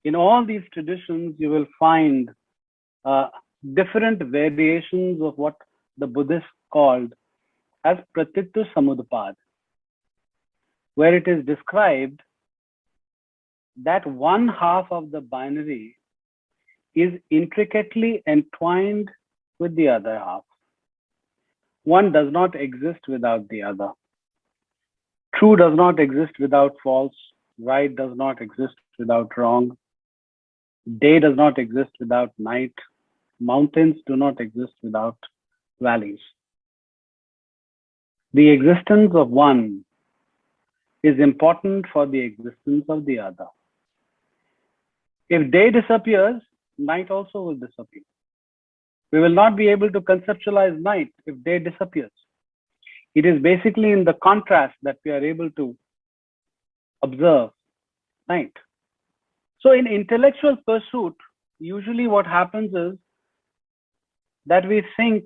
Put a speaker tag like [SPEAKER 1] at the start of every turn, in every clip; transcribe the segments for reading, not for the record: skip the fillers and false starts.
[SPEAKER 1] In all these traditions, you will find uh, different variations of what the Buddhists called as Pratitya Samudpad, where it is described that one half of the binary is intricately entwined with the other half. One does not exist without the other. True does not exist without false. Right does not exist without wrong. Day does not exist without night. Mountains do not exist without valleys. The existence of one is important for the existence of the other. If day disappears, night also will disappear. We will not be able to conceptualize night if day disappears. It is basically in the contrast that we are able to observe night. So in intellectual pursuit, usually what happens is that we think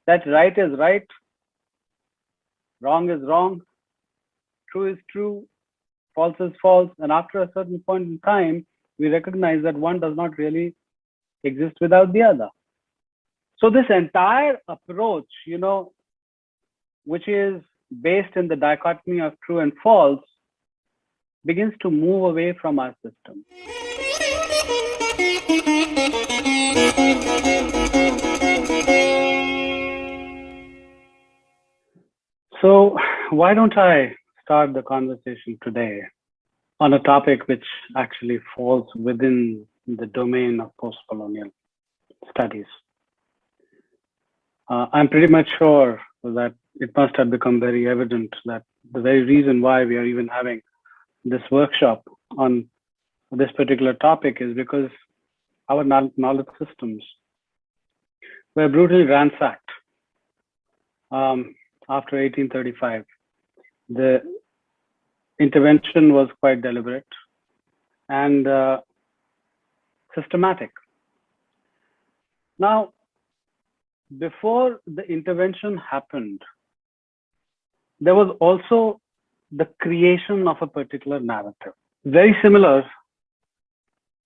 [SPEAKER 1] that right is right, wrong is wrong, true is true, false is false. And after a certain point in time, we recognize that one does not really exist without the other. So this entire approach, which is based in the dichotomy of true and false, begins to move away from our system. So why don't I start the conversation today on a topic which actually falls within the domain of post-colonial studies. I'm pretty much sure that it must have become very evident that the very reason why we are even having this workshop on this particular topic is because our knowledge systems were brutally ransacked after 1835. The intervention was quite deliberate and systematic. Now, before the intervention happened, there was also the creation of a particular narrative, very similar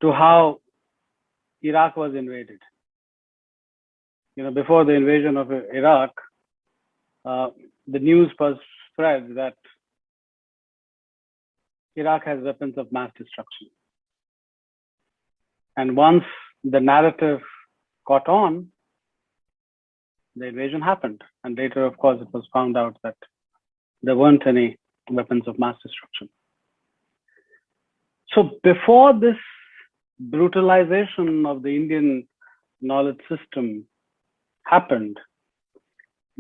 [SPEAKER 1] to how Iraq was invaded. Before the invasion of Iraq, the news was spread that Iraq has weapons of mass destruction. And once the narrative caught on, the invasion happened. And later, of course, it was found out that there weren't any weapons of mass destruction. So before this brutalization of the Indian knowledge system happened,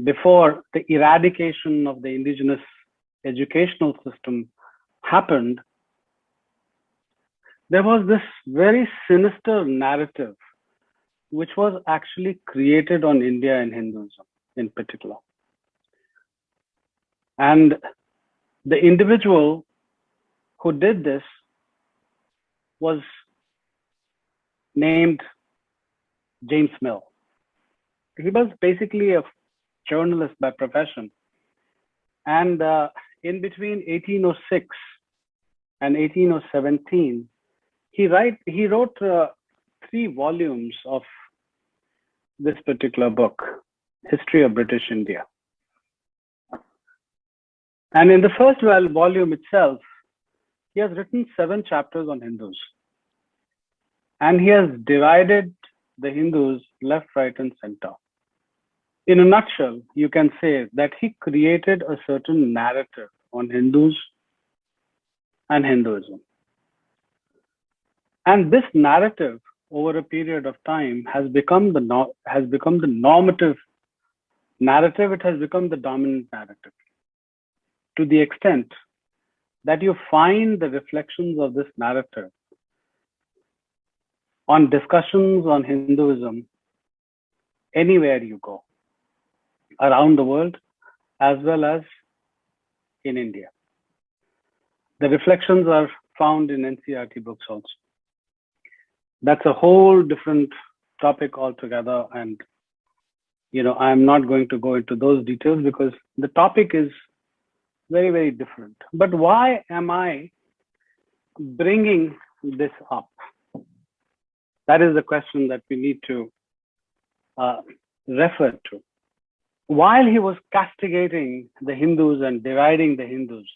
[SPEAKER 1] before the eradication of the indigenous educational system happened, there was this very sinister narrative which was actually created on India and Hinduism in particular. And the individual who did this was named James Mill. He was basically a journalist by profession. And in between 1806 and 1817, he wrote 3 volumes of this particular book, History of British India. And in the first volume itself, he has written 7 chapters on Hindus. And he has divided the Hindus left, right, and center. In a nutshell, you can say that he created a certain narrative on Hindus and Hinduism. And this narrative, over a period of time, has become the normative narrative. It has become the dominant narrative, to the extent that you find the reflections of this narrative on discussions on Hinduism anywhere you go, around the world, as well as in India. The reflections are found in NCERT books also. That's a whole different topic altogether. And, I'm not going to go into those details because the topic is very, very different. But why am I bringing this up? That is the question that we need to refer to. While he was castigating the Hindus and deriding the Hindus,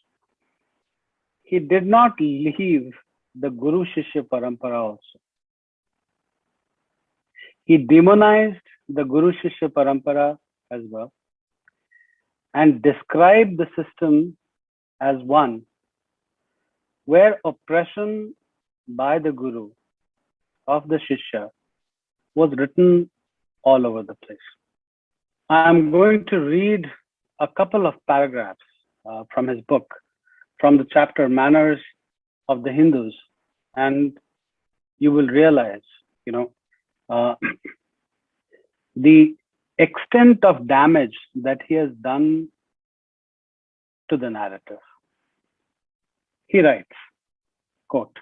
[SPEAKER 1] he did not leave the Guru Shishya Parampara also. He demonized the Guru Shishya Parampara as well and described the system as one where oppression by the Guru of the Shishya was written all over the place. I'm going to read a couple of paragraphs from his book, from the chapter Manners of the Hindus, and you will realize, the extent of damage that he has done to the narrative. He writes, quote,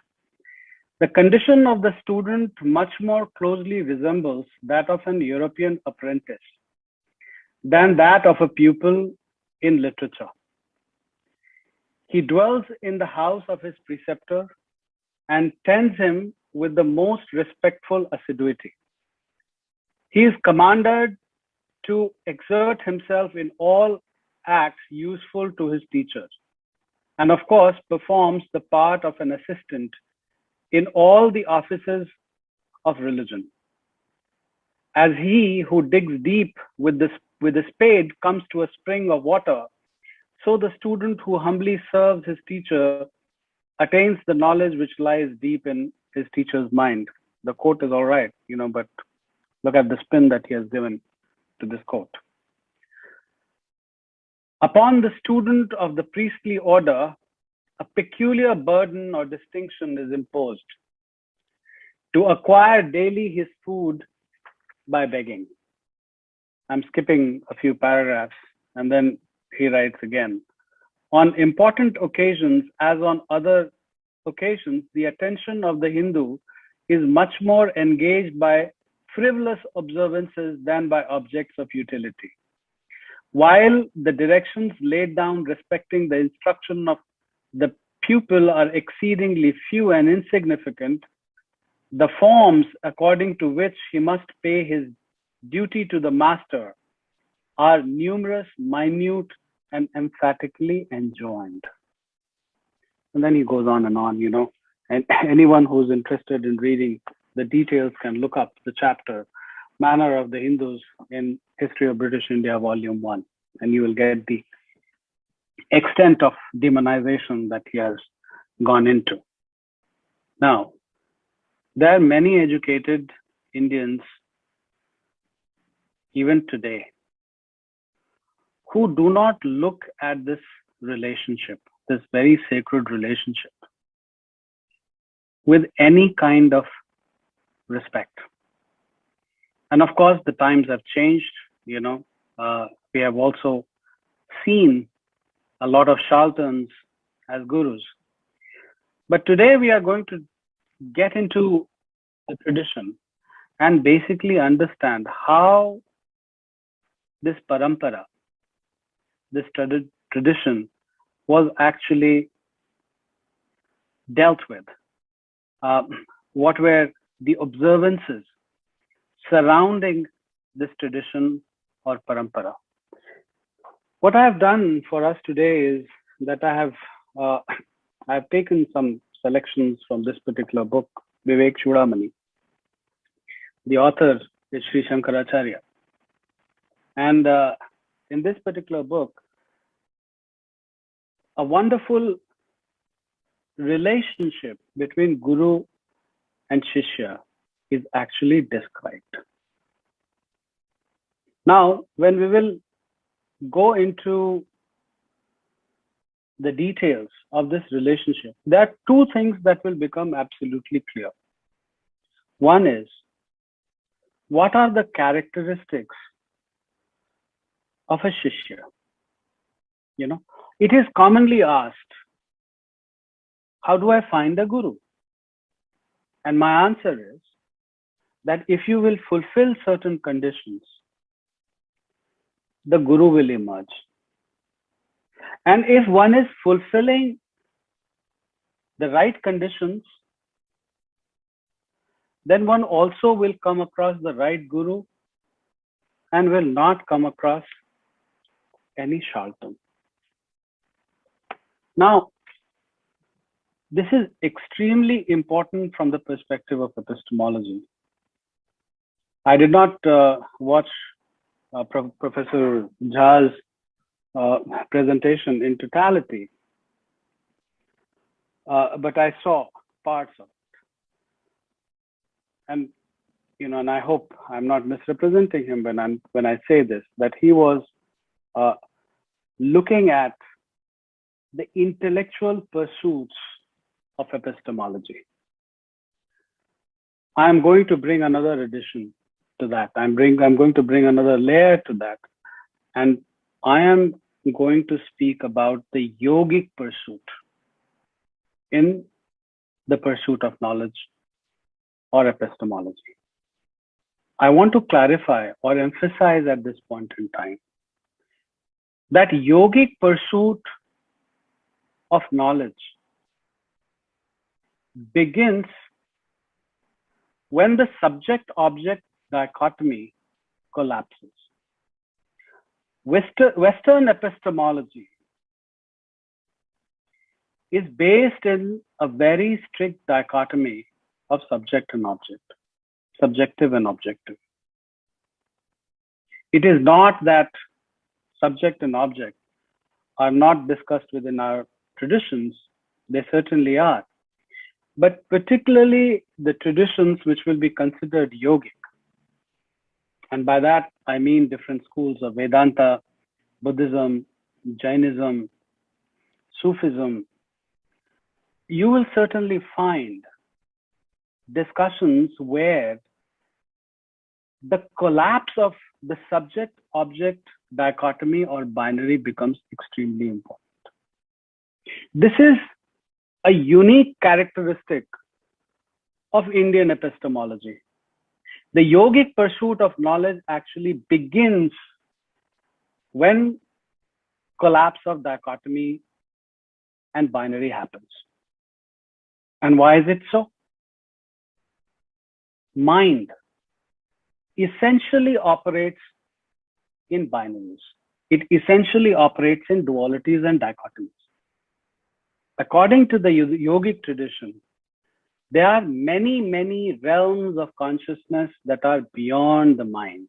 [SPEAKER 1] "The condition of the student much more closely resembles that of an European apprentice than that of a pupil in literature. He dwells in the house of his preceptor and tends him with the most respectful assiduity. He is commanded to exert himself in all acts useful to his teachers, and of course performs the part of an assistant in all the offices of religion. As he who digs deep with a spade comes to a spring of water, so the student who humbly serves his teacher attains the knowledge which lies deep in his teacher's mind." The quote is all right, but look at the spin that he has given to this quote. "Upon the student of the priestly order, a peculiar burden or distinction is imposed to acquire daily his food by begging." I'm skipping a few paragraphs, and then he writes again. "On important occasions, as on other occasions, the attention of the Hindu is much more engaged by frivolous observances than by objects of utility. While the directions laid down respecting the instruction of the pupil are exceedingly few and insignificant, the forms according to which he must pay his duty to the master are numerous, minute, and emphatically enjoined." And then he goes on, and anyone who's interested in reading the details can look up the chapter Manner of the Hindus in History of British India, Volume 1, and you will get the extent of demonization that he has gone into. Now, there are many educated Indians, even today, who do not look at this relationship, this very sacred relationship, with any kind of respect. And of course, the times have changed. We have also seen a lot of charlatans as gurus. But today we are going to get into the tradition and basically understand how this parampara, this tradition, was actually dealt with. What were the observances surrounding this tradition or parampara? What I have done for us today is that I have taken some selections from this particular book, Vivek Chudamani. The author is Sri Shankaracharya. And in this particular book, a wonderful relationship between Guru and Shishya is actually described. Now, when we will go into the details of this relationship, there are two things that will become absolutely clear. One is, what are the characteristics of a Shishya? It is commonly asked, how do I find a Guru? And my answer is that if you will fulfill certain conditions, the Guru will emerge. And if one is fulfilling the right conditions, then one also will come across the right guru and will not come across any charlatan. Now, this is extremely important from the perspective of epistemology. I did not watch Professor Jha's presentation in totality, but I saw parts of it. And and I hope I'm not misrepresenting him when I say this, that he was looking at the intellectual pursuits of epistemology. I'm going to bring another addition to that. I'm going to bring another layer to that, and I am going to speak about the yogic pursuit in the pursuit of knowledge or epistemology. I want to clarify or emphasize at this point in time that yogic pursuit of knowledge begins when the subject-object dichotomy collapses. Western epistemology is based in a very strict dichotomy of subject and object, subjective and objective. It is not that subject and object are not discussed within our traditions. They certainly are. But particularly the traditions which will be considered yogic. And by that, I mean different schools of Vedanta, Buddhism, Jainism, Sufism. You will certainly find discussions where the collapse of the subject-object dichotomy or binary becomes extremely important. This is a unique characteristic of Indian epistemology. The yogic pursuit of knowledge actually begins when collapse of dichotomy and binary happens. And why is it so? Mind essentially operates in binaries. It essentially operates in dualities and dichotomies. According to the yogic tradition, there are many, many realms of consciousness that are beyond the mind.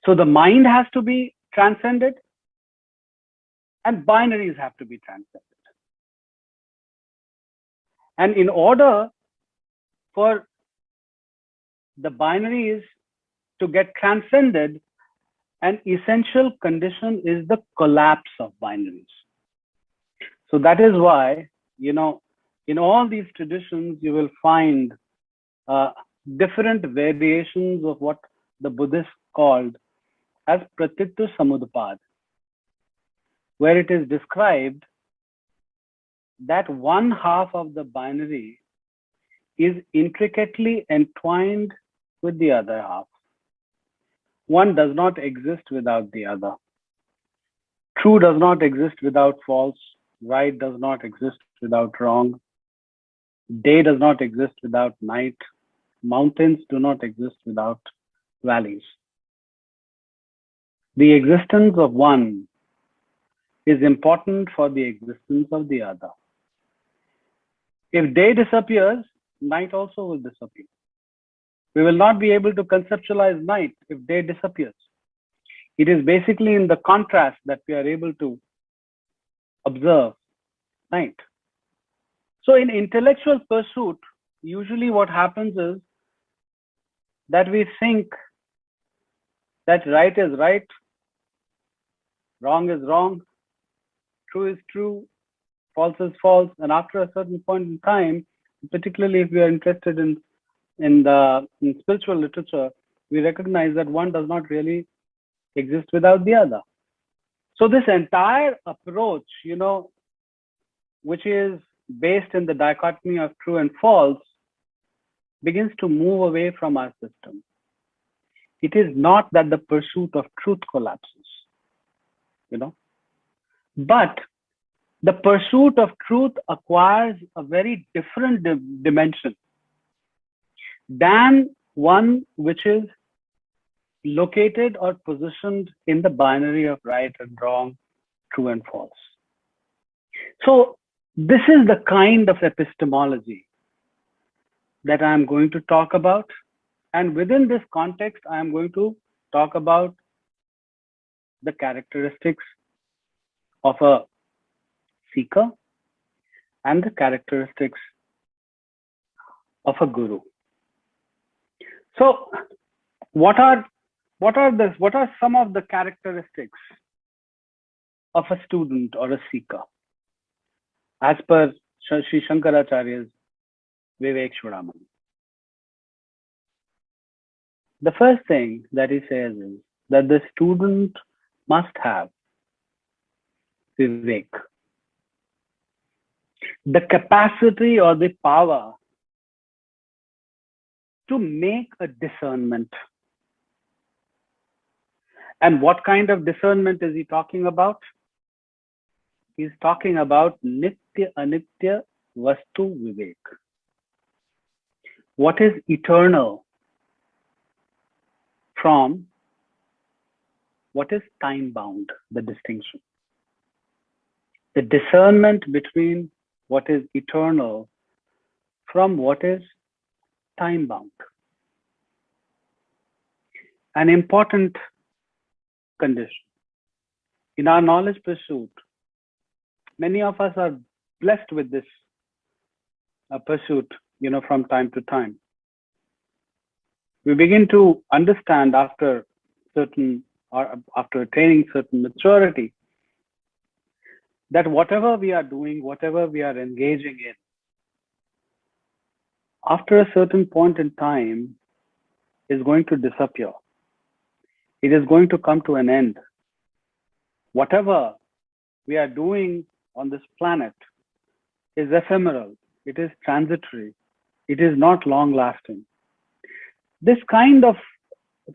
[SPEAKER 1] So the mind has to be transcended and binaries have to be transcended. And in order for the binaries to get transcended, an essential condition is the collapse of binaries. So that is why, in all these traditions, you will find different variations of what the Buddhists called as Pratitya Samudpad, where it is described that one half of the binary is intricately entwined with the other half. One does not exist without the other. True does not exist without false. Right does not exist without wrong. Day does not exist without night. Mountains do not exist without valleys. The existence of one is important for the existence of the other. If day disappears, night also will disappear. We will not be able to conceptualize night if day disappears. It is basically in the contrast that we are able to observe night. So in intellectual pursuit, usually what happens is that we think that right is right, wrong is wrong, true is true, false is false. And after a certain point in time, particularly if we are interested in spiritual literature, we recognize that one does not really exist without the other. So this entire approach, which is based in the dichotomy of true and false, begins to move away from our system. It is not that the pursuit of truth collapses, but the pursuit of truth acquires a very different dimension than one which is located or positioned in the binary of right and wrong, true and false. So this is the kind of epistemology that I'm going to talk about. And within this context, I'm going to talk about the characteristics of a seeker and the characteristics of a guru. So what are some of the characteristics of a student or a seeker as per Sri Shankaracharya's Vivek Chudamani? The first thing that he says is that the student must have Vivek, the capacity or the power to make a discernment. And what kind of discernment is he talking about? He's talking about Nitya Anitya Vastu Vivek. What is eternal from what is time bound, the distinction. The discernment between what is eternal from what is time bound. An important condition. In our knowledge pursuit, many of us are blessed with this pursuit, from time to time. We begin to understand after attaining certain maturity that whatever we are doing, whatever we are engaging in, after a certain point in time is going to disappear. It is going to come to an end. Whatever we are doing on this planet is ephemeral. It is transitory. It is not long lasting. This kind of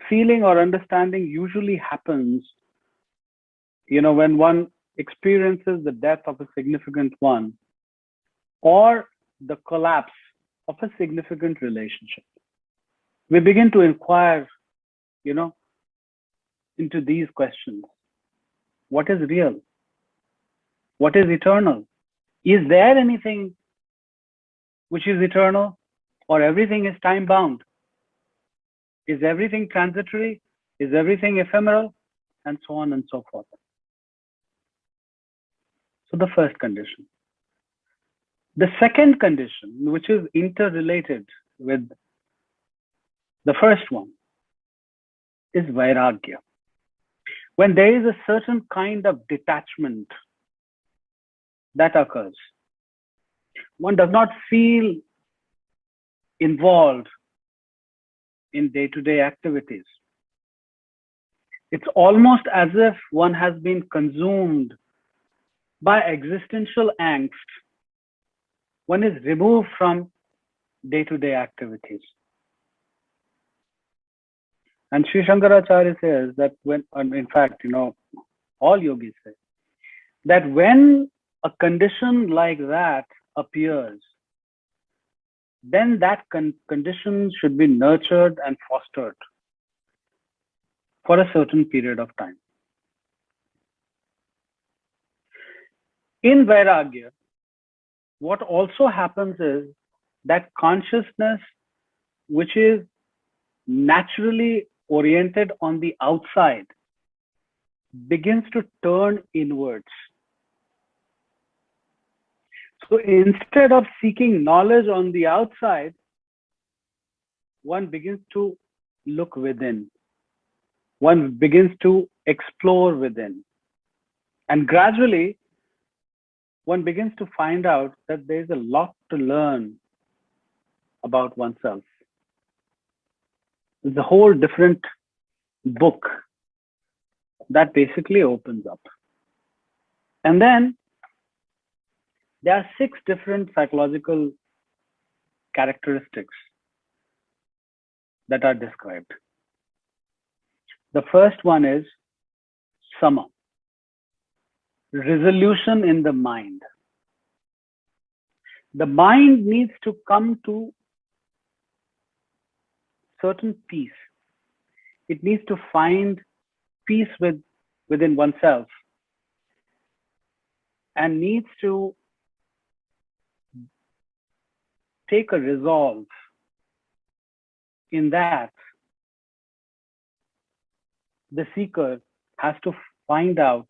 [SPEAKER 1] feeling or understanding usually happens, when one experiences the death of a significant one or the collapse of a significant relationship. We begin to inquire, into these questions. What is real? What is eternal? Is there anything which is eternal, or everything is time bound? Is everything transitory? Is everything ephemeral? And so on and so forth. So the first condition. The second condition, which is interrelated with the first one, is vairagya. When there is a certain kind of detachment that occurs, one does not feel involved in day-to-day activities. It's almost as if one has been consumed by existential angst. One is removed from day-to-day activities. And Sri Shankaracharya says that in fact, all yogis say that when a condition like that appears, then that condition should be nurtured and fostered for a certain period of time. In vairagya, what also happens is that consciousness, which is naturally oriented on the outside, begins to turn inwards. So instead of seeking knowledge on the outside, one begins to look within. One begins to explore within. And gradually, one begins to find out that there's a lot to learn about oneself. It's a whole different book that basically opens up. And then there are 6 different psychological characteristics that are described. The first one is sama, resolution in the mind. The mind needs to come to certain peace. It needs to find peace within oneself and needs to take a resolve in that the seeker has to find out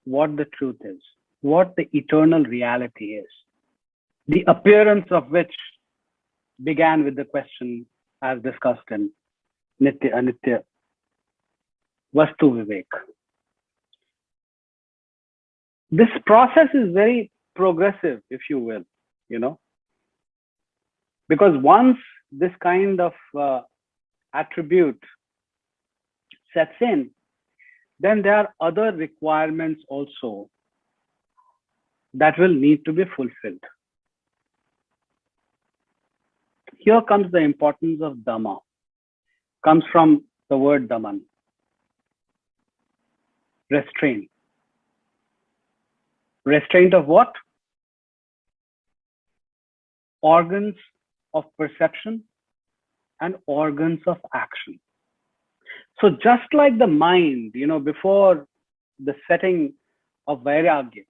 [SPEAKER 1] what the truth is, what the eternal reality is, the appearance of which began with the question as discussed in Nitya Anitya Vastu Vivek. This process is very progressive, if you will, because once this kind of attribute sets in, then there are other requirements also that will need to be fulfilled. Here comes the importance of Dhamma. Comes from the word Daman. Restraint. Restraint of what? Organs of perception and organs of action. So just like the mind, before the setting of Vairagya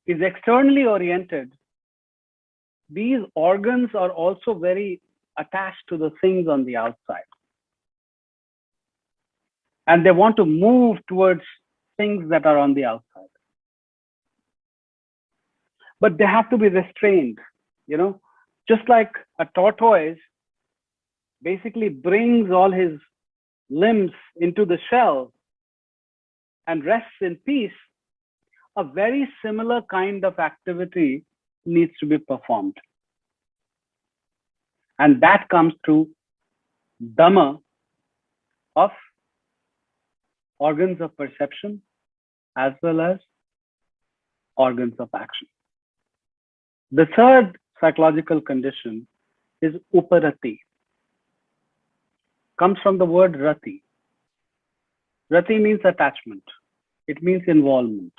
[SPEAKER 1] is externally oriented, these organs are also very attached to the things on the outside. And they want to move towards things that are on the outside. But they have to be restrained, just like a tortoise basically brings all his limbs into the shell and rests in peace. A very similar kind of activity needs to be performed. And that comes through Dhamma of organs of perception as well as organs of action. The third psychological condition is Uparati. Comes from the word Rati. Rati means attachment. It means involvement.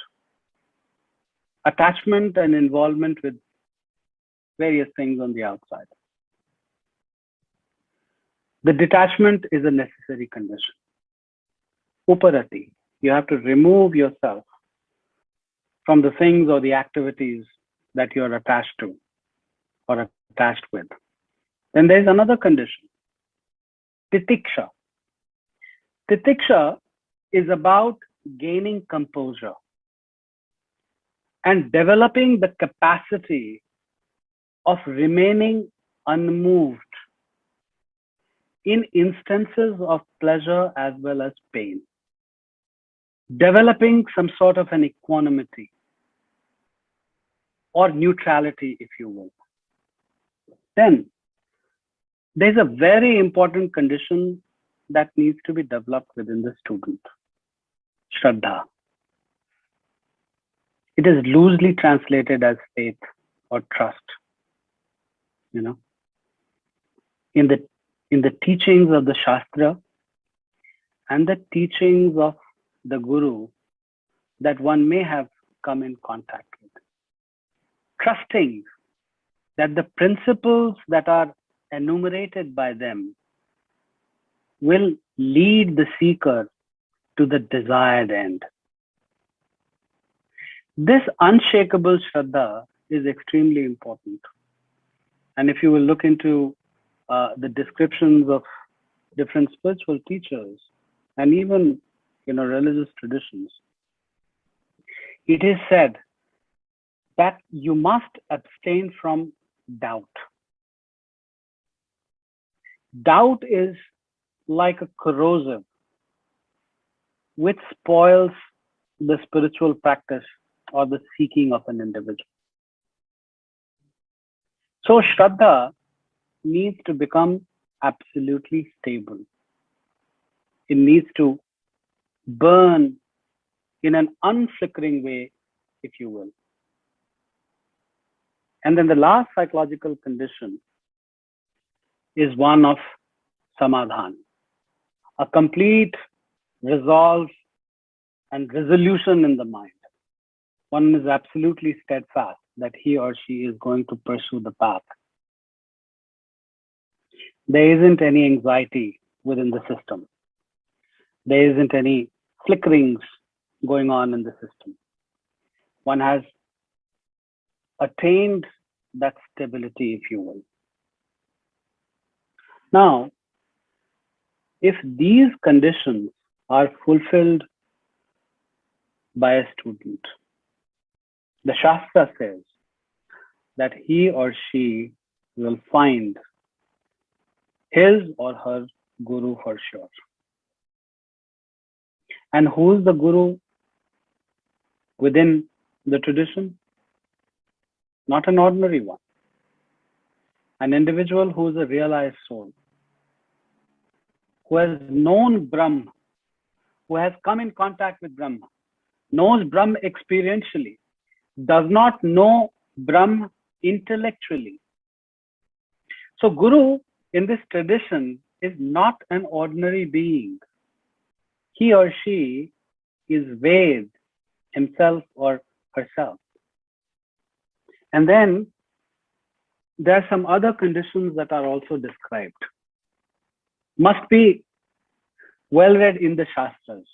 [SPEAKER 1] Attachment and involvement with various things on the outside. The detachment is a necessary condition. Uparati. You have to remove yourself from the things or the activities that you are attached to or attached with. Then there is another condition. Titiksha. Titiksha is about gaining composure and developing the capacity of remaining unmoved in instances of pleasure as well as pain. Developing some sort of an equanimity or neutrality, if you will. Then there's a very important condition that needs to be developed within the student. Shraddha. It is loosely translated as faith or trust. In the teachings of the Shastra and the teachings of the Guru that one may have come in contact with. Trusting that the principles that are enumerated by them will lead the seeker to the desired end. This unshakable Shraddha is extremely important. And if you will look into the descriptions of different spiritual teachers and even religious traditions, it is said that you must abstain from doubt. Doubt is like a corrosive which spoils the spiritual practice or the seeking of an individual. So Shraddha needs to become absolutely stable. It needs to burn in an unflickering way, if you will. And then the last psychological condition is one of samadhan, a complete resolve and resolution in the mind. One is absolutely steadfast that he or she is going to pursue the path. There isn't any anxiety within the system. There isn't any flickerings going on in the system. One has attained that stability, if you will. Now, if these conditions are fulfilled by a student, the Shastra says that he or she will find his or her guru for sure. And who's the guru within the tradition? Not an ordinary one. An individual who is a realized soul, who has known Brahma, who has come in contact with Brahma, knows Brahma experientially, does not know Brahma intellectually. So Guru in this tradition is not an ordinary being. He or she is Ved himself or herself. And then there are some other conditions that are also described. Must be well read in the Shastras.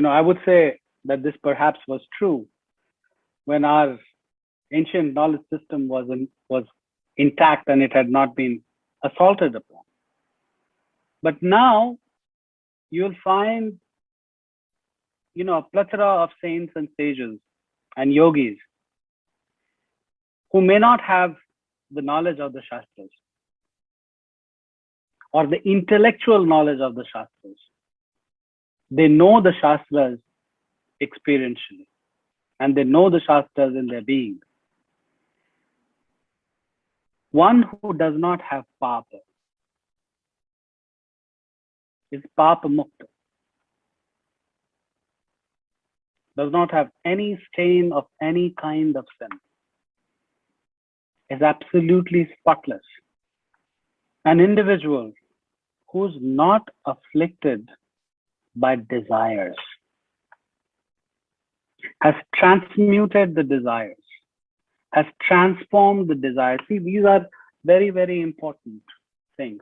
[SPEAKER 1] I would say that this perhaps was true when our ancient knowledge system was intact and it had not been assaulted upon. But now you'll find, a plethora of saints and sages and yogis who may not have the knowledge of the Shastras or the intellectual knowledge of the Shastras. They know the Shastras experientially and they know the Shastras in their being. One who does not have papa is papa mukta, does not have any stain of any kind of sin, is absolutely spotless. An individual who's not afflicted by desires, has transmuted the desires, has transformed the desires. See, these are very, very important things.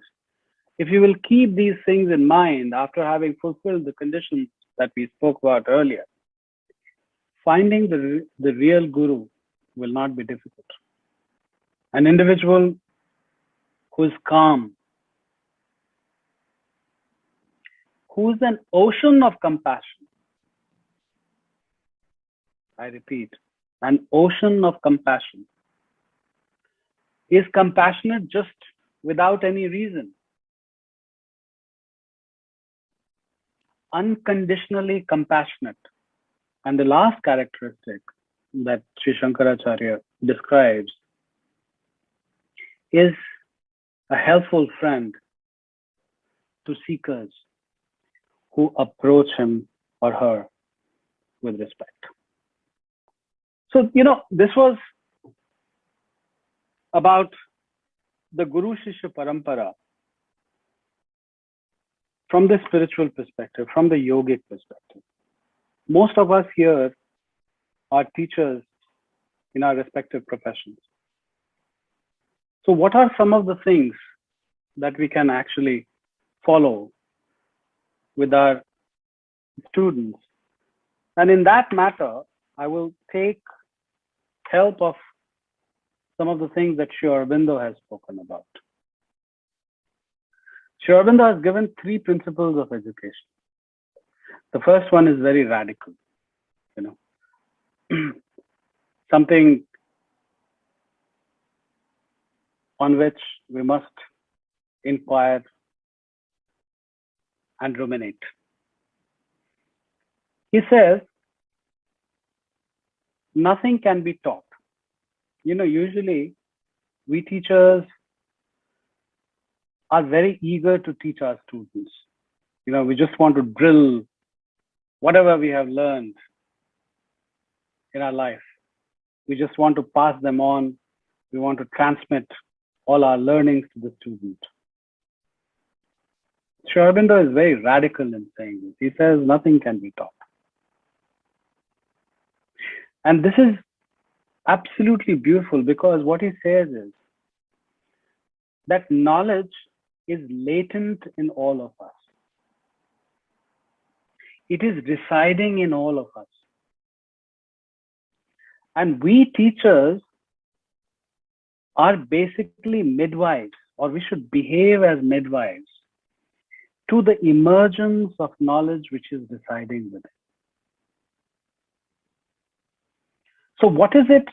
[SPEAKER 1] If you will keep these things in mind after having fulfilled the conditions that we spoke about earlier, finding the real guru will not be difficult. An individual who is calm, who is an ocean of compassion. I repeat, an ocean of compassion. Is compassionate just without any reason. Unconditionally compassionate. And the last characteristic that Sri Shankaracharya describes is a helpful friend to seekers who approach him or her with respect. So, this was about the Guru Shishya Parampara from the spiritual perspective, from the yogic perspective. Most of us here are teachers in our respective professions. So what are some of the things that we can actually follow with our students? And in that matter, I will take help of some of the things that Sri Aurobindo has spoken about. Sri Aurobindo has given 3 principles of education. The first one is very radical, something on which we must inquire and ruminate. He says, nothing can be taught. Usually we teachers are very eager to teach our students. We just want to drill whatever we have learned in our life. We just want to pass them on. We want to transmit all our learnings to the student. Sri Aurobindo is very radical in saying this. He says nothing can be taught. And this is absolutely beautiful because what he says is that knowledge is latent in all of us. It is residing in all of us. And we teachers are basically midwives, or we should behave as midwives to the emergence of knowledge which is residing within. So what is it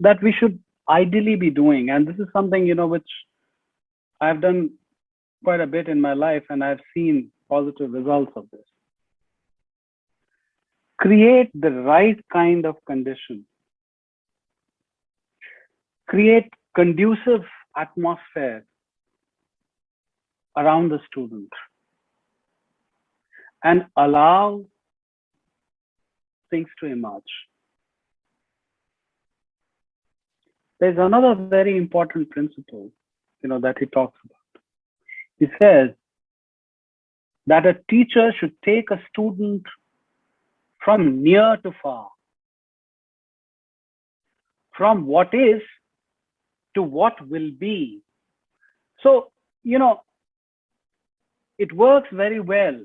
[SPEAKER 1] that we should ideally be doing? And this is something, which I've done quite a bit in my life, and I've seen positive results of this. Create the right kind of condition. Create conducive atmosphere around the student and allow things to emerge. There's another very important principle, that he talks about. He says that a teacher should take a student from near to far, from what is to what will be. So, it works very well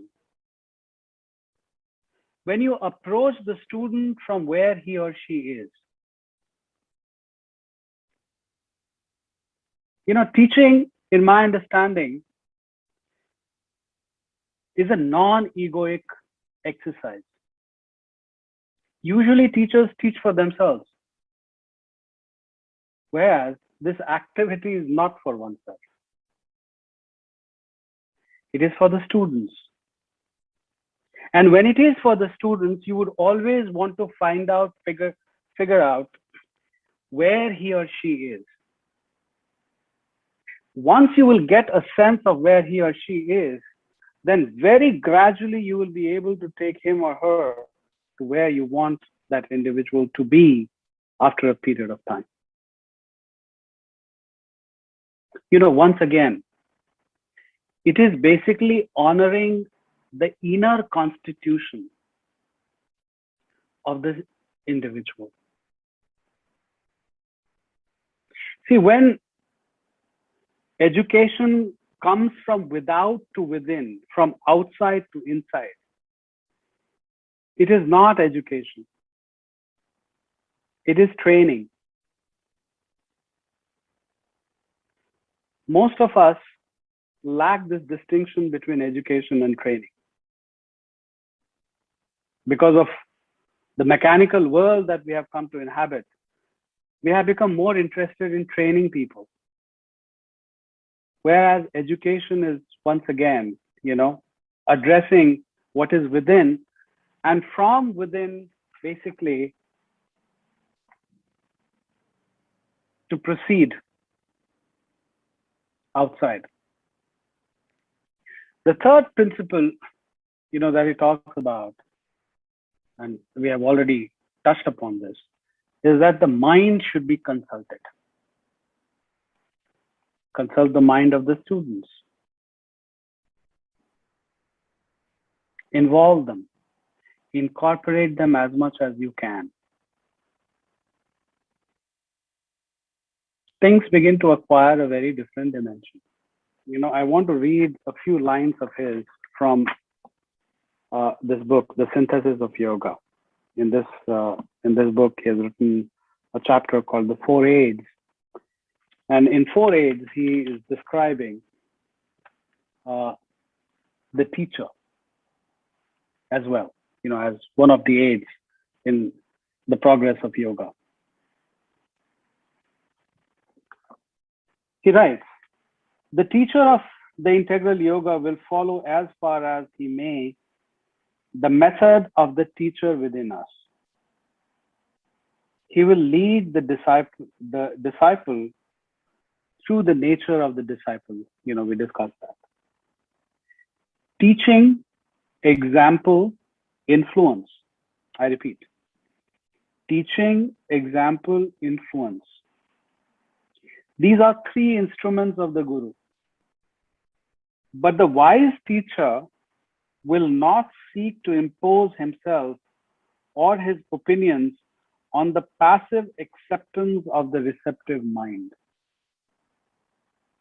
[SPEAKER 1] when you approach the student from where he or she is. Teaching, in my understanding, is a non-egoic exercise. Usually teachers teach for themselves, whereas this activity is not for oneself. It is for the students. And when it is for the students, you would always want to figure out where he or she is. Once you will get a sense of where he or she is, then very gradually you will be able to take him or her to where you want that individual to be after a period of time. Once again, it is basically honoring the inner constitution of the individual. See, when education comes from without to within, from outside to inside, it is not education. It is training. Most of us lack this distinction between education and training because of the mechanical world that we have come to inhabit. We have become more interested in training people, whereas education is, once again, addressing what is within, and from within, basically, to proceed outside. The third principle, that he talks about, and we have already touched upon this, is that the mind should be consulted. Consult the mind of the students. Involve them. Incorporate them as much as you can. Things begin to acquire a very different dimension. I want to read a few lines of his from this book, The Synthesis of Yoga. In this book, he has written a chapter called The Four Aids. And in Four Aids, he is describing the teacher as well, as one of the aids in the progress of yoga. He writes, the teacher of the integral yoga will follow as far as he may the method of the teacher within us. He will lead the disciple through the nature of the disciple. We discussed that. Teaching, example, influence. I repeat. Teaching, example, influence. These are three instruments of the Guru. But the wise teacher will not seek to impose himself or his opinions on the passive acceptance of the receptive mind.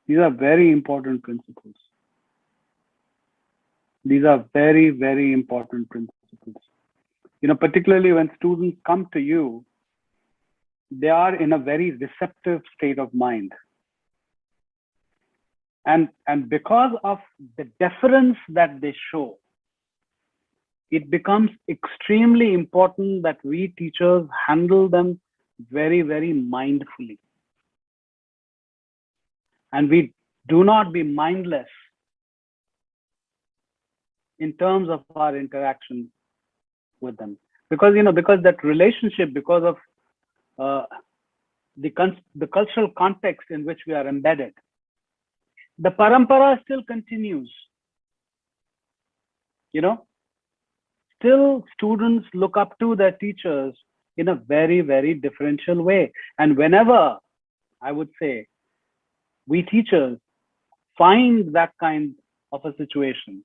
[SPEAKER 1] These are very important principles. These are very, very important principles. Particularly when students come to you, they are in a very receptive state of mind. And because of the deference that they show, it becomes extremely important that we teachers handle them very, very mindfully. And we do not be mindless in terms of our interaction with them. Because, because that relationship, because of the cultural context in which we are embedded, the parampara still continues. Still students look up to their teachers in a very, very differential way. And whenever, I would say, we teachers find that kind of a situation,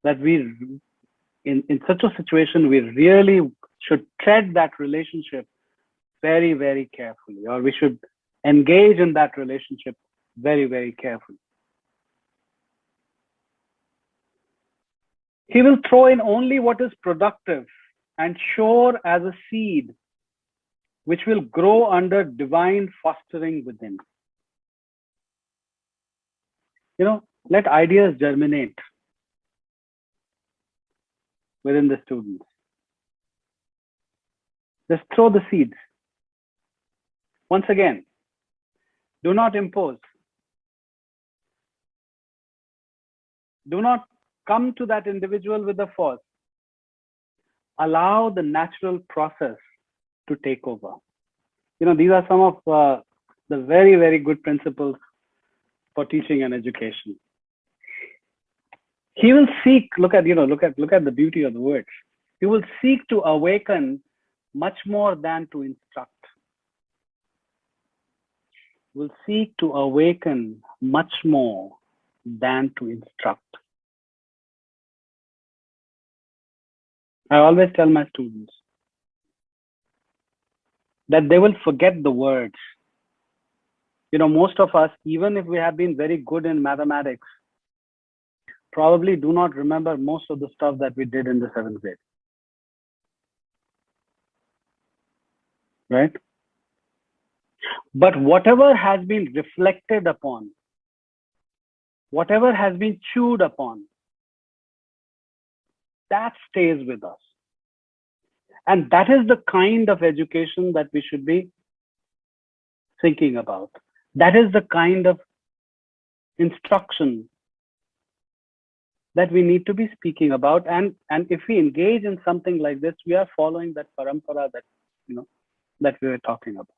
[SPEAKER 1] that in such a situation, we really should tread that relationship very, very carefully, or we should engage in that relationship very, very carefully. He will throw in only what is productive and sure as a seed, which will grow under divine fostering within. Let ideas germinate within the students. Just throw the seeds. Once again, do not impose. Do not come to that individual with a force. Allow the natural process to take over. These are some of the very, very good principles for teaching and education. He will seek, look at the beauty of the words. He will seek to awaken much more than to instruct. Will seek to awaken much more than to instruct. I always tell my students that they will forget the words. Most of us, even if we have been very good in mathematics, probably do not remember most of the stuff that we did in the 7th grade. Right? But whatever has been reflected upon, whatever has been chewed upon, that stays with us. And that is the kind of education that we should be thinking about. That is the kind of instruction that we need to be speaking about. And if we engage in something like this, we are following that parampara that, that we were talking about.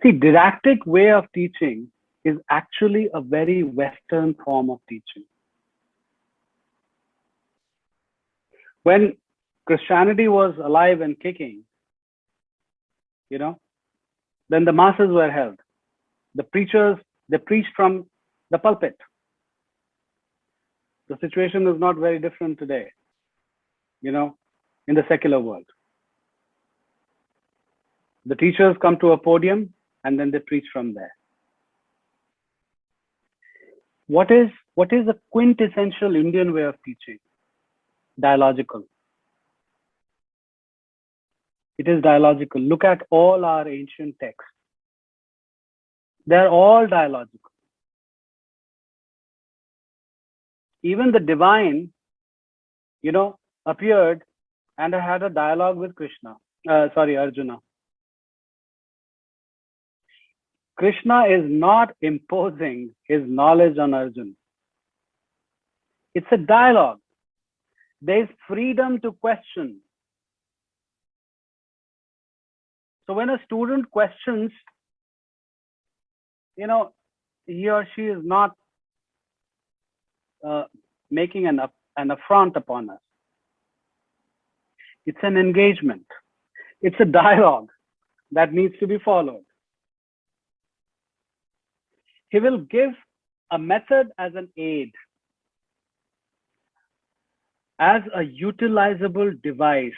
[SPEAKER 1] See, didactic way of teaching is actually a very Western form of teaching. When Christianity was alive and kicking, then the masses were held. The preachers, they preached from the pulpit. The situation is not very different today, in the secular world. The teachers come to a podium and then they preach from there. What is a quintessential Indian way of teaching? Dialogical. It is dialogical. Look at all our ancient texts. They're all dialogical. Even the divine, appeared and had a dialogue with Arjuna. Krishna is not imposing his knowledge on Arjuna. It's a dialogue. There is freedom to question. So when a student questions, he or she is not making an affront upon us. It's an engagement. It's a dialogue that needs to be followed. He will give a method as an aid, as a utilizable device,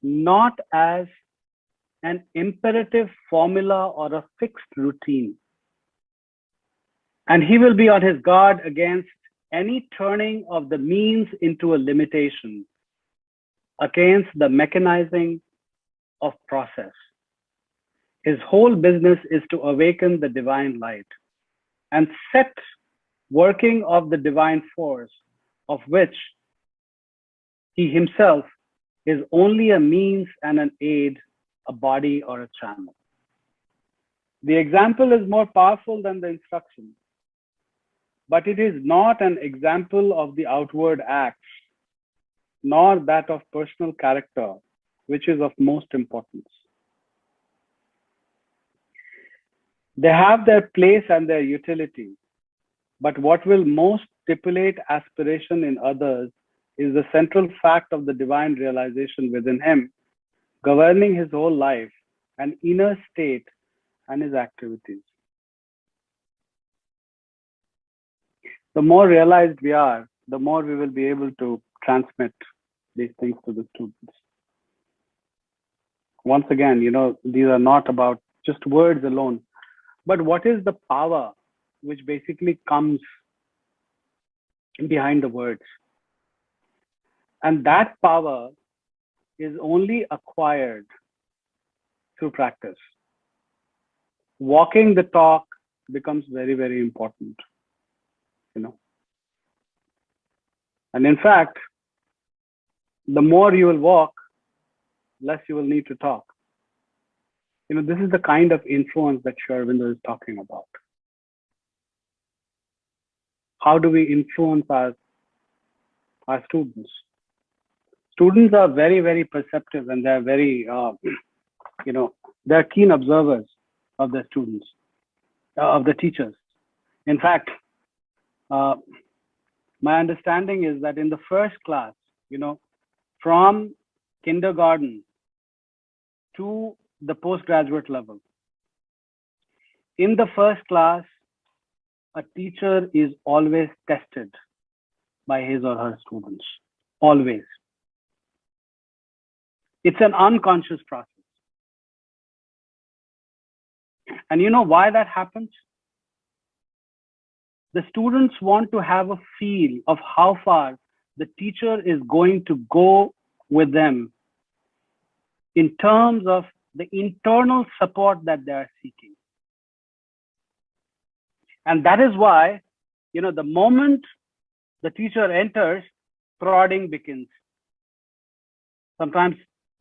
[SPEAKER 1] not as an imperative formula or a fixed routine. And he will be on his guard against any turning of the means into a limitation against the mechanizing of process. His whole business is to awaken the divine light and set working of the divine force, of which he himself is only a means and an aid, a body or a channel. The example is more powerful than the instruction, but it is not an example of the outward acts, nor that of personal character, which is of most importance. They have their place and their utility, but what will most stipulate aspiration in others is the central fact of the divine realization within him, governing his whole life and inner state and his activities. The more realized we are, the more we will be able to transmit these things to the students. Once again, these are not about just words alone, but what is the power which basically comes behind the words? And that power is only acquired through practice. Walking the talk becomes very, very important, And in fact, the more you will walk, less you will need to talk. This is the kind of influence that Sri Aurobindo is talking about. How do we influence our students? Students are very, very perceptive, and they're very, they're keen observers of their students, of the teachers. In fact, my understanding is that in the first class, from kindergarten to the postgraduate level, in the first class, a teacher is always tested by his or her students. Always. It's an unconscious process. And you know why that happens? The students want to have a feel of how far the teacher is going to go with them in terms of the internal support that they are seeking. And that is why, the moment the teacher enters, prodding begins. Sometimes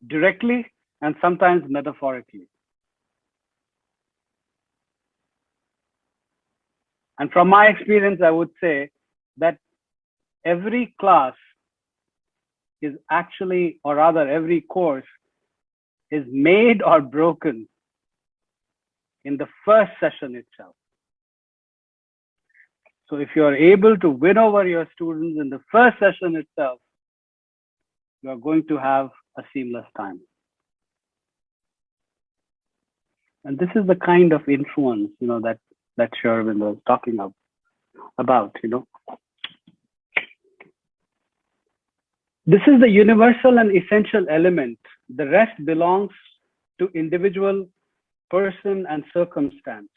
[SPEAKER 1] directly and sometimes metaphorically. And from my experience, I would say that every class is actually, or rather every course is made or broken in the first session itself. So if you are able to win over your students in the first session itself, you are going to have a seamless time. And this is the kind of influence, that Sri Aurobindo is talking about, This is the universal and essential element. The rest belongs to individual person and circumstance.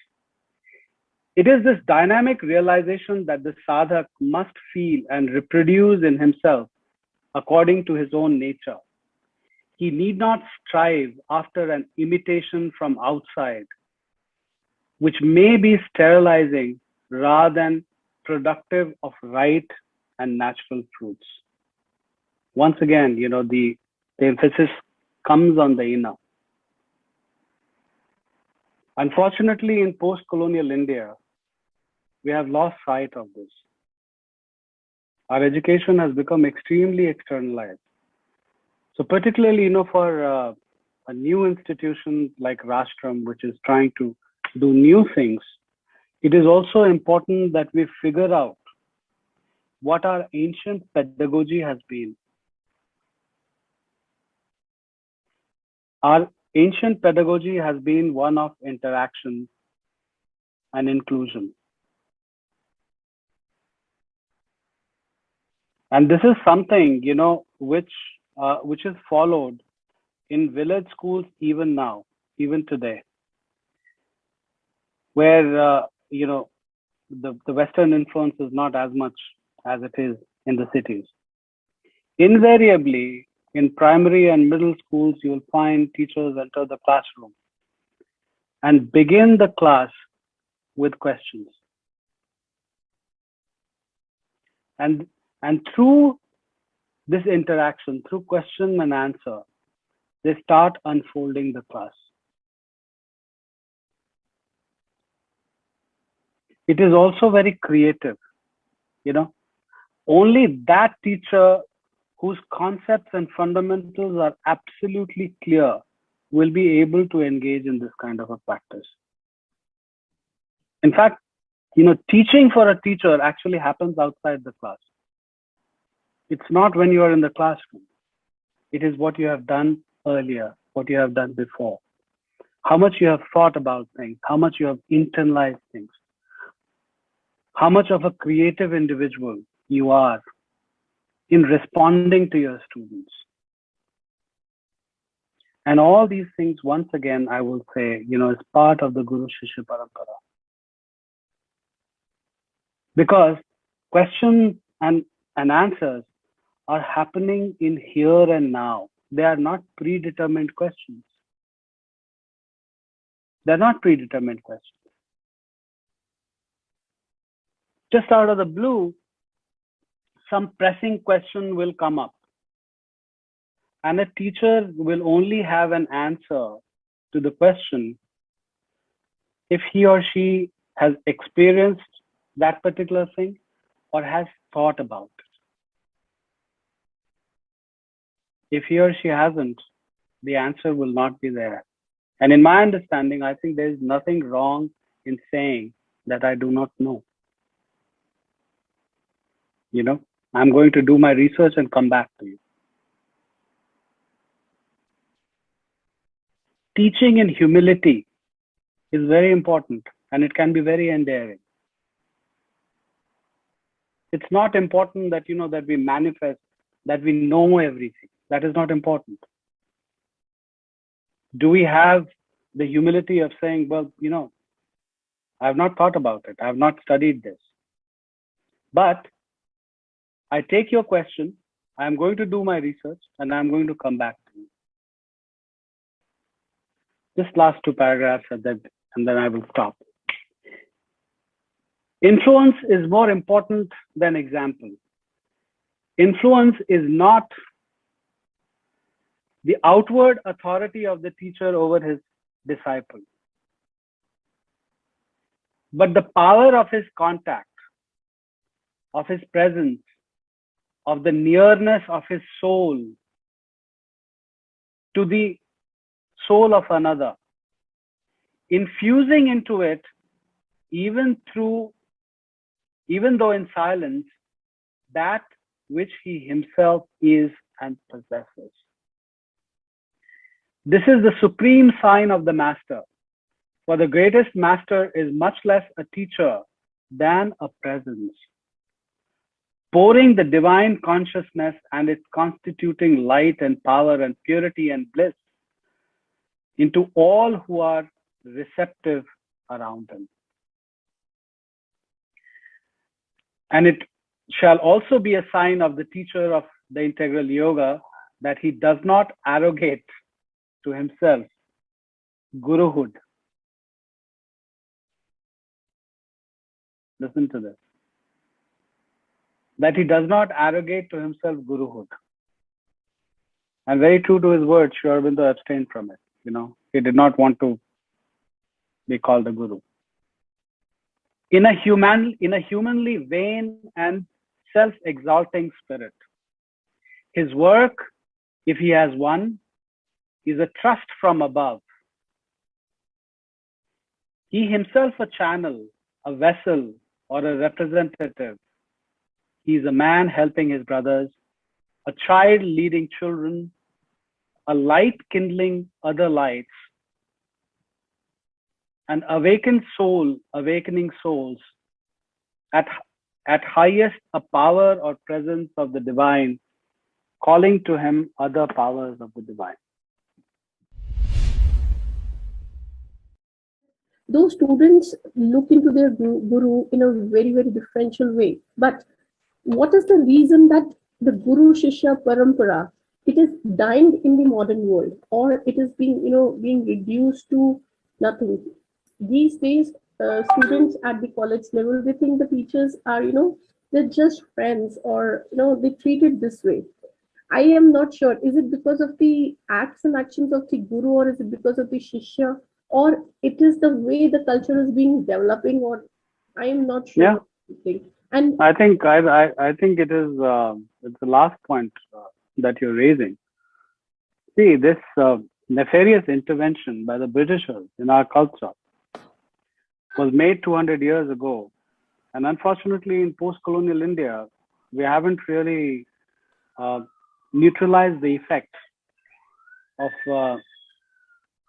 [SPEAKER 1] It is this dynamic realization that the sadhak must feel and reproduce in himself according to his own nature. He need not strive after an imitation from outside, which may be sterilizing rather than productive of right and natural fruits. Once again, the emphasis comes on the inner. Unfortunately, in post-colonial India, we have lost sight of this. Our education has become extremely externalized. So particularly, for a new institution like Rashtraam, which is trying to do new things, it is also important that we figure out what our ancient pedagogy has been. Our ancient pedagogy has been one of interaction and inclusion. And this is something, which is followed in village schools even now, even today, where, the Western influence is not as much as it is in the cities. Invariably, in primary and middle schools, you will find teachers enter the classroom and begin the class with questions. And through this interaction, through question and answer, they start unfolding the class. It is also very creative, you know. Only that teacher whose concepts and fundamentals are absolutely clear will be able to engage in this kind of a practice. In fact, you know, teaching for a teacher actually happens outside the class. It's not when you are in the classroom. It is what you have done earlier, what you have done before, how much you have thought about things, how much you have internalized things, how much of a creative individual you are in responding to your students. And all these things, once again, I will say, you know, is part of the Guru Shishya Parampara. Because questions and answers are happening in here and now. They are not predetermined questions. They're not predetermined questions. Just out of the blue, some pressing question will come up. And a teacher will only have an answer to the question if he or she has experienced that particular thing or has thought about it. If he or she hasn't, the answer will not be there. And in my understanding, I think there is nothing wrong in saying that I do not know. You know, I'm going to do my research and come back to you. Teaching in humility is very important, and it can be very endearing. It's not important that, you know, that we manifest, that we know everything. That is not important. Do we have the humility of saying, well, you know, I have not thought about it. I have not studied this. But I take your question. I'm going to do my research and I'm going to come back to you. Just last two paragraphs and then I will stop. Influence is more important than example. Influence is not the outward authority of the teacher over his disciple, but the power of his contact, of his presence, of the nearness of his soul to the soul of another, infusing into it, even though in silence, that which he himself is and possesses. This is the supreme sign of the master, for the greatest master is much less a teacher than a presence, pouring the divine consciousness and its constituting light and power and purity and bliss into all who are receptive around him. And it shall also be a sign of the teacher of the integral yoga that he does not arrogate to himself guruhood. Listen to this. That he does not arrogate to himself guruhood. And very true to his word, Sri Aurobindo abstained from it. You know, he did not want to be called a guru. In a humanly vain and self-exalting spirit, his work, if he has one, is a trust from above. He himself a channel, a vessel, or a representative. He is a man helping his brothers, a child leading children, a light kindling other lights, an awakened soul awakening souls, at highest a power or presence of the divine, calling to him other powers of the divine.
[SPEAKER 2] Those students look into their guru in a very, very differential way. But what is the reason that the Guru Shishya Parampara, it is dying in the modern world, or it is being reduced to nothing? These days, students at the college level, they think the teachers are, they're just friends, or they treat it this way. I am not sure. Is it because of the acts and actions of the guru, or is it because of the shishya, or it is the way the culture is being developing, or I am not sure
[SPEAKER 1] Yeah,
[SPEAKER 2] what you think. And
[SPEAKER 1] I think it is it's the last point that you're raising. See, this nefarious intervention by the Britishers in our culture was made 200 years ago, and unfortunately, in post-colonial India, we haven't really uh, neutralized the effect of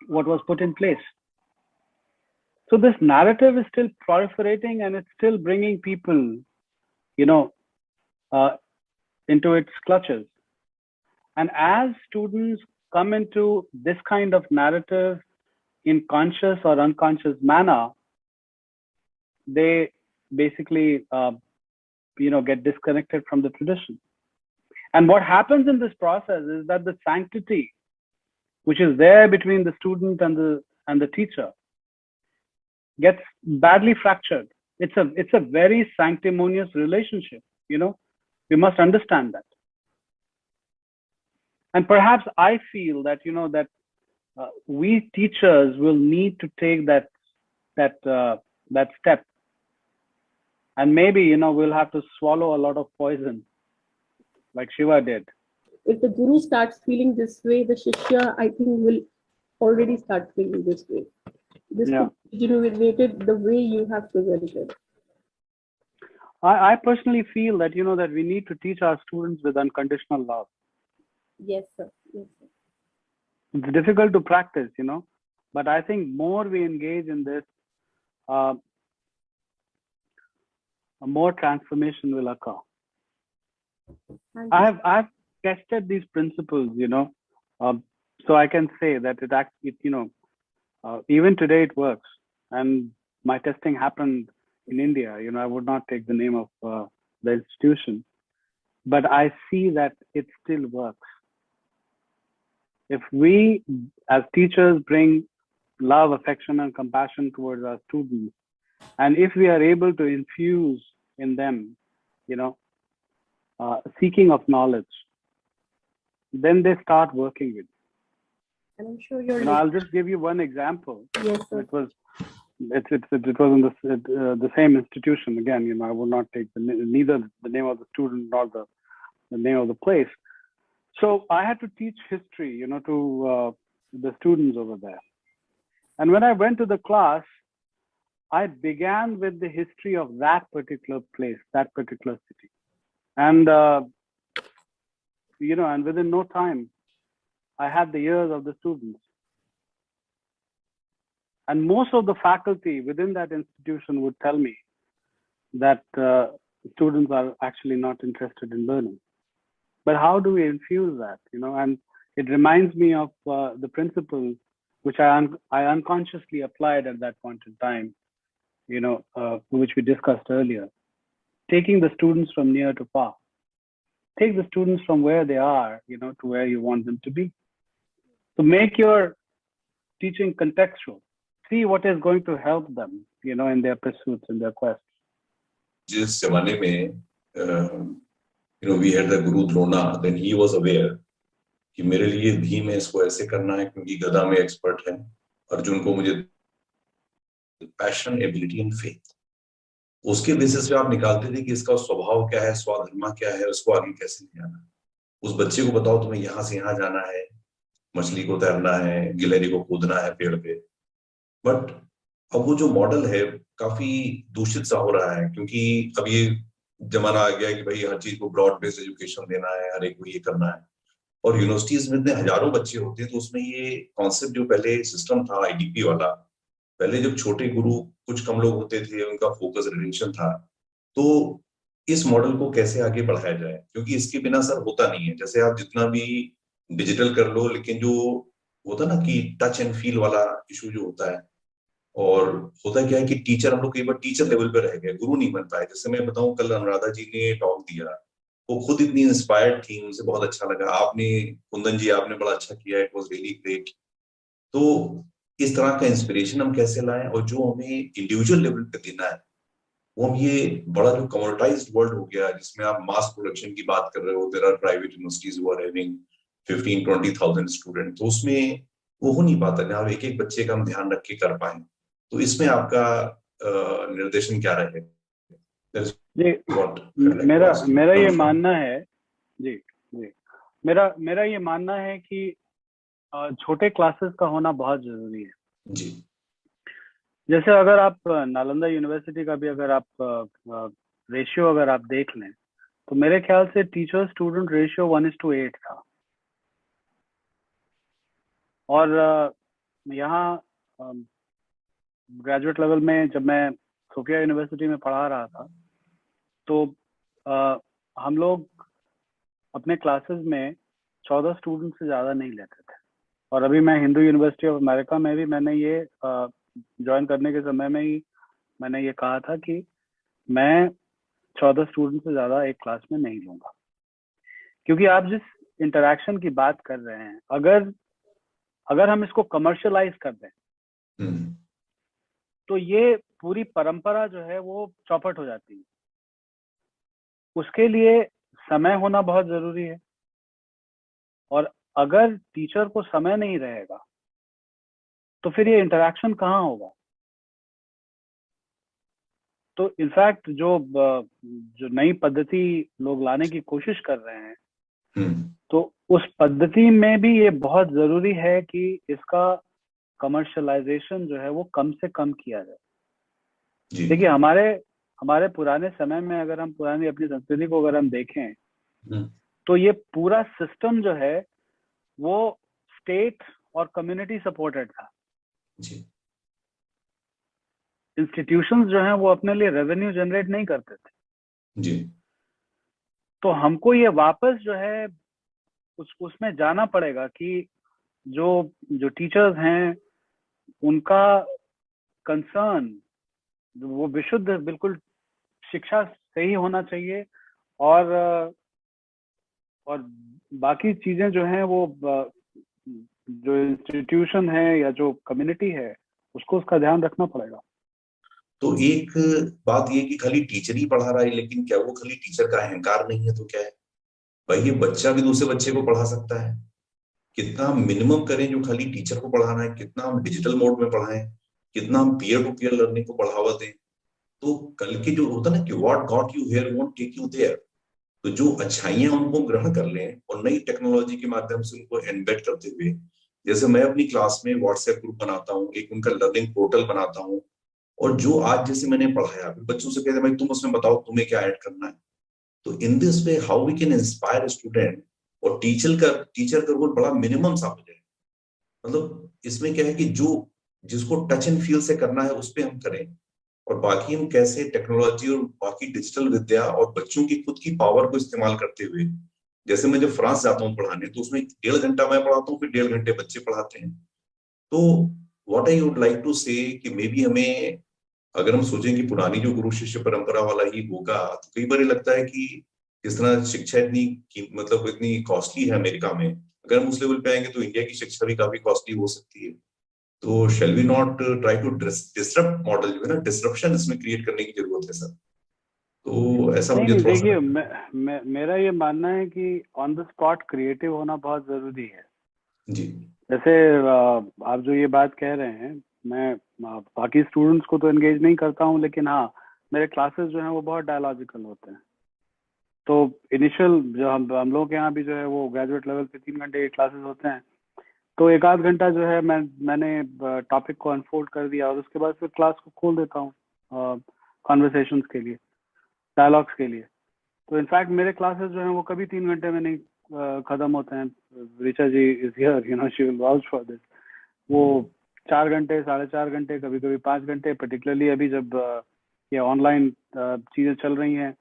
[SPEAKER 1] what was put in place. So this narrative is still proliferating, and it's still bringing people, you know, uh, into its clutches. And as students come into this kind of narrative in conscious or unconscious manner, they basically, get disconnected from the tradition. And what happens in this process is that the sanctity, which is there between the student and the teacher, gets badly fractured. It's a very sanctimonious relationship. We must understand that. And perhaps I feel that we teachers will need to take that step, and maybe we'll have to swallow a lot of poison like Shiva did.
[SPEAKER 2] if the guru starts feeling this way, the shishya, I think, will already start feeling this way. This
[SPEAKER 1] Yeah,
[SPEAKER 2] could be related the way you have presented.
[SPEAKER 1] I personally feel that that we need to teach our students with unconditional love.
[SPEAKER 2] Yes, sir. Yes, sir.
[SPEAKER 1] It's difficult to practice, but I think more we engage in this, uh, more transformation will occur.
[SPEAKER 2] Thank you.
[SPEAKER 1] I've tested these principles, um, so I can say that even today it works. And my testing happened in India. I would not take the name of the institution, but I see that it still works. If we, as teachers, bring love, affection, and compassion towards our students, and if we are able to infuse in them, seeking of knowledge, then they start working with.
[SPEAKER 2] And I'm sure you're
[SPEAKER 1] I'll just give you one example.
[SPEAKER 2] Yes, sir.
[SPEAKER 1] It was in the same institution again. I will not take neither the name of the student nor the name of the place. So I had to teach history, to the students over there. And when I went to the class, I began with the history of that particular place, that particular city, and and within no time, I had the ears of the students. And most of the faculty within that institution would tell me that students are actually not interested in learning. But how do we infuse that? And it reminds me of the principle which I unconsciously applied at that point in time, which we discussed earlier. Taking the students from near to far. Take the students from where they are, to where you want them to be. So make your teaching contextual. See what is going to help them, in their pursuits, in their quests.
[SPEAKER 3] जिस जमाने में we had the Guru Drona, then he was aware कि मेरे लिए भीम है, इसको ऐसे करना है क्योंकि गदा में एक्सपर्ट है. अर्जुन को मुझे पैशन, एबिलिटी एंड फेथ, उसके बेसिस पे आप निकालते थे कि इसका स्वभाव क्या है, स्वधर्मा क्या है, उसको आगे कैसे ले जाना. उस बच्चे को बताओ तुम्हें यहाँ से यहाँ जाना है, मछली को तैरना है, गिलहरी को कूदना है पेड़ पे. बट अब वो जो मॉडल है काफी दूषित सा हो रहा है, क्योंकि अब ये जमाना आ गया है कि भाई हर चीज को ब्रॉड बेस्ड एजुकेशन देना है, हर एक को ये करना है. और यूनिवर्सिटीज में इतने हजारों बच्चे होते हैं, तो उसमें ये कॉन्सेप्ट जो पहले सिस्टम था आईडीपी वाला, पहले जब छोटे गुरु कुछ कम लोग होते थे, उनका फोकस रिटेंशन था, तो इस मॉडल को कैसे आगे बढ़ाया जाए, क्योंकि इसके बिना सर होता नहीं है. जैसे आप जितना भी डिजिटल कर लो, लेकिन जो होता ना कि टच एंड फील वाला इशू जो होता है, और होता क्या है कि टीचर, हम लोग कई बार टीचर लेवल पे रह गए, गुरु नहीं बन पाए। जैसे मैं बताऊं, कल अनुराधा जी ने टॉक दिया, वो खुद इतनी इंस्पायर्ड थी, उनसे बहुत अच्छा लगा। आपने, कुंदन जी, आपने बड़ा अच्छा किया, इट वाज रियली ग्रेट। तो इस तरह का इंस्पिरेशन हम कैसे लाएं, और जो हमें इंडिविजुअल लेवल पे देना है, वो हम ये बड़ा जो कमोडिटाइज्ड वर्ल्ड हो गया, जिसमें आप मास प्रोडक्शन की बात कर रहे हो, there are private universities who are having 15-20,000 student, तो उसमें वो हो नहीं पाता ना, एक एक बच्चे का हम ध्यान रख के कर पाए। तो इसमें आपका निर्देशन क्या रहे? That is
[SPEAKER 1] ji,
[SPEAKER 3] what I'd like to
[SPEAKER 1] मेरा
[SPEAKER 3] ask you.
[SPEAKER 1] मेरा ये
[SPEAKER 3] Namaskar.
[SPEAKER 1] मानना है, जी जी, मेरा ये मानना है कि छोटे क्लासेस का होना बहुत जरूरी है।
[SPEAKER 3] जी
[SPEAKER 1] जैसे अगर आप नालंदा यूनिवर्सिटी का भी अगर आप रेशियो अगर आप देख लें, तो मेरे ख्याल से टीचर स्टूडेंट रेशियो 1:8 था। और यहाँ ग्रेजुएट लेवल में जब मैं सोफिया यूनिवर्सिटी में पढ़ा रहा था, तो हम लोग अपने क्लासेस में 14 स्टूडेंट से ज़्यादा नहीं लेते थे। और अभी मैं हिंदू यूनिवर्सिटी ऑफ अमेरिका में भी मैंने ये ज्वाइन करने के समय में ही मैंने ये कहा था कि मैं 14 स्टूडेंट से ज़्यादा एक क्लास में नहीं लूँगा। क्योंकि आप जिस इंटरेक्शन की बात कर रहे हैं, अगर हम इसको कमर्शलाइज कर दें, तो ये पूरी परंपरा जो है वो चौपट हो जाती है। उसके लिए समय होना बहुत जरूरी है, और अगर टीचर को समय नहीं रहेगा तो फिर ये इंटरेक्शन कहाँ होगा? तो इनफैक्ट जो नई पद्धति लोग लाने की कोशिश कर रहे हैं, तो उस पद्धति में भी ये बहुत जरूरी है कि इसका कमर्शलाइजेशन जो है वो कम से कम किया जाए। देखिए, हमारे पुराने समय में अगर हम पुरानी अपनी संस्कृति को अगर हम देखें, तो ये पूरा सिस्टम जो है वो स्टेट और कम्युनिटी सपोर्टेड था। इंस्टीट्यूशंस जो हैं वो अपने लिए रेवेन्यू जनरेट नहीं करते थे
[SPEAKER 3] जी।
[SPEAKER 1] तो हमको ये वापस जो है उसमें जाना पड़ेगा कि जो टीचर्स हैं उनका कंसर्न वो विशुद्ध बिल्कुल शिक्षा से ही होना चाहिए, और बाकी चीजें जो हैं वो जो इंस्टीट्यूशन है या जो कम्युनिटी है उसको उसका ध्यान रखना पड़ेगा।
[SPEAKER 3] तो एक बात ये कि खाली टीचर ही पढ़ा रहा है, लेकिन क्या वो खाली टीचर का अहंकार नहीं है? तो क्या है भाई, ये बच्चा भी दूसरे बच्चे को पढ़ा सकता है। कितना हम मिनिमम करें जो खाली टीचर को पढ़ाना है, कितना हम डिजिटल मोड में पढ़ाएं, कितना हम पीयर टू पीयर लर्निंग को बढ़ावा दें। तो कल के जो होता है ना कि what got you here won't take you there, तो जो अच्छाइयां उनको ग्रहण कर लें और नई टेक्नोलॉजी के माध्यम से उनको एम्बेड करते हुए, जैसे मैं अपनी क्लास में व्हाट्सएप ग्रुप बनाता हूँ, एक उनका लर्निंग पोर्टल बनाता हूँ, और जो आज जैसे मैंने पढ़ाया, बच्चों से कहते हैं भाई तुम उसमें बताओ तुम्हें क्या ऐड करना है। तो in this way how we can inspire student, और टीचर का रोल बड़ा मिनिमम सा हो जाए। मतलब इसमें क्या है कि जो जिसको टच एंड फील से करना है उस पर हम करें, और बाकी हम कैसे टेक्नोलॉजी और बाकी डिजिटल विद्या और बच्चों की खुद की पावर को इस्तेमाल करते हुए, जैसे मैं जब फ्रांस जाता हूँ पढ़ाने, तो उसमें 1.5 घंटा मैं पढ़ाता हूँ, फिर 1.5 घंटे बच्चे पढ़ाते हैं। तो what I would like to say कि मे बी हमें, अगर हम सोचें कि पुरानी जो गुरु शिष्य परंपरा वाला ही होगा, तो कई बार लगता है कि इस तरह शिक्षा इतनी मतलब इतनी कॉस्टली है अमेरिका में, अगर हम उस लेवल पे आएंगे तो इंडिया की शिक्षा भी काफी कॉस्टली हो सकती है। तो shall we not try to disrupt model, जो है ना, डिसरप्शन इसमें क्रिएट करने की जरूरत है सर। तो ऐसा मुझे
[SPEAKER 1] नहीं,
[SPEAKER 3] थोड़ा
[SPEAKER 1] देखिए,
[SPEAKER 3] सा
[SPEAKER 1] मेरा ये मानना है कि ऑन द स्पॉट क्रिएटिव होना बहुत जरूरी है।
[SPEAKER 3] जी
[SPEAKER 1] जैसे आप जो ये बात कह रहे हैं, मैं बाकी स्टूडेंट्स को तो एंगेज नहीं करता हूँ, लेकिन हाँ, मेरे क्लासेस जो हैं वो बहुत डायलॉजिकल होते हैं। तो इनिशियल जो हम लोग के यहाँ भी जो है वो ग्रेजुएट लेवल पे 3 घंटे के क्लासेस होते हैं, तो 1 आध घंटा जो है मैंने टॉपिक को अनफोल्ड कर दिया और उसके बाद फिर क्लास को खोल देता हूँ कॉन्वर्सेशंस के लिए, डायलॉग्स के लिए। तो इनफैक्ट मेरे क्लासेस जो हैं वो कभी 3 घंटे में नहीं खत्म होते हैं। Richa ji is here, you know, she will vouch for this. वो 4 घंटे, 4.5 घंटे, कभी कभी 5 घंटे, पर्टिकुलरली अभी जब ये ऑनलाइन चीजें चल रही हैं,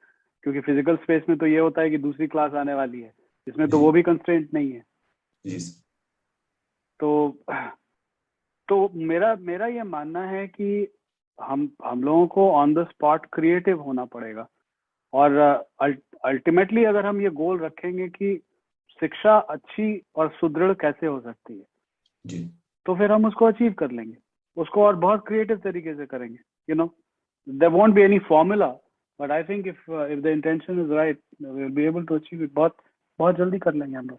[SPEAKER 1] क्योंकि फिजिकल स्पेस में तो ये होता है कि दूसरी क्लास आने वाली है, इसमें तो वो भी कंस्ट्रेंट नहीं है।
[SPEAKER 3] जी
[SPEAKER 1] तो तो मेरा ये मानना है कि हम लोगों को ऑन द स्पॉट क्रिएटिव होना पड़ेगा, और अल्टीमेटली अगर हम ये गोल रखेंगे कि शिक्षा अच्छी और सुदृढ़ कैसे हो सकती है,
[SPEAKER 3] जी,
[SPEAKER 1] तो फिर हम उसको अचीव कर लेंगे, उसको और बहुत क्रिएटिव तरीके से करेंगे. You know, there won't be any formula, but I think if the intention is right, we will be able to achieve it. बहुत जल्दी कर लेंगे हम लोग.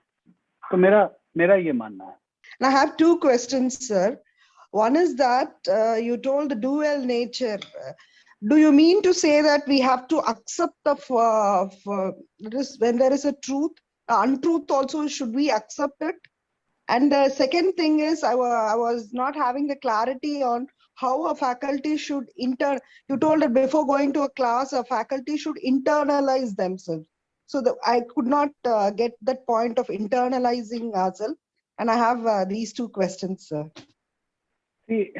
[SPEAKER 1] तो मेरा ये मानना है.
[SPEAKER 4] And I have two questions, sir. One is that you told the dual nature. Do you mean to say that we have to accept when there is a truth, untruth also, should we accept it? And the second thing is, I was not having the clarity on how a faculty should you told that before going to a class, a faculty should internalize themselves. So I could not get that point of internalizing ourselves. And I have these two questions, sir.
[SPEAKER 1] See,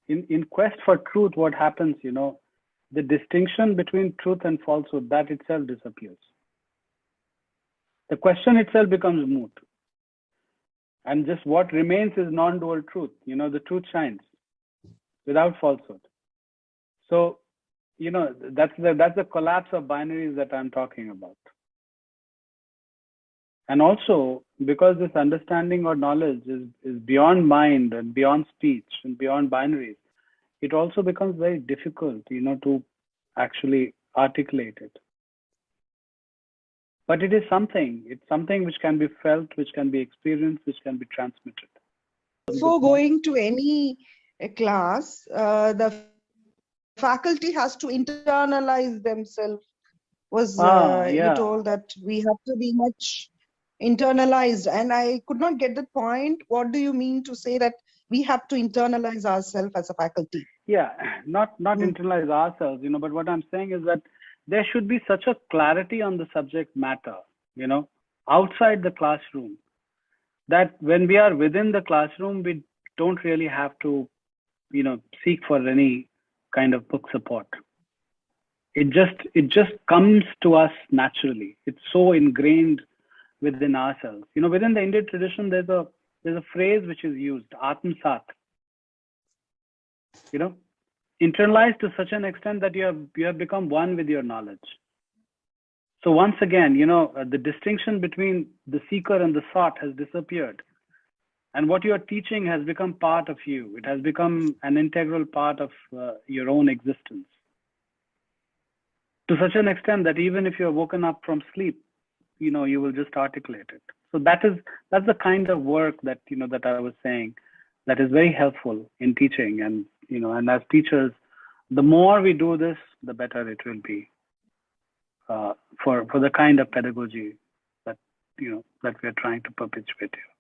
[SPEAKER 1] in quest for truth, what happens, the distinction between truth and falsehood, that itself disappears. The question itself becomes moot. And just what remains is non-dual truth. The truth shines without falsehood. So, that's the collapse of binaries that I'm talking about. And also, because this understanding or knowledge is beyond mind and beyond speech and beyond binaries, it also becomes very difficult, to actually articulate it. But it's something which can be felt, which can be experienced, which can be transmitted.
[SPEAKER 4] Before going to any class, the faculty has to internalize themselves. You told that we have to be much internalized, and I could not get the point. What do you mean to say that we have to internalize ourselves as a faculty?
[SPEAKER 1] Yeah, not internalize ourselves, but what I'm saying is that there should be such a clarity on the subject matter, outside the classroom, that when we are within the classroom, we don't really have to, seek for any kind of book support. It just comes to us naturally. It's so ingrained within ourselves. Within the Indian tradition, there's a phrase which is used, Atmasat. Internalized to such an extent that you have become one with your knowledge. So once again, the distinction between the seeker and the sought has disappeared. And what you are teaching has become part of you. It has become an integral part of your own existence. To such an extent that even if you're woken up from sleep, you will just articulate it. So that's the kind of work that, that I was saying, that is very helpful in teaching. And, and as teachers, the more we do this, the better it will be for the kind of pedagogy that, that we are trying to perpetuate here.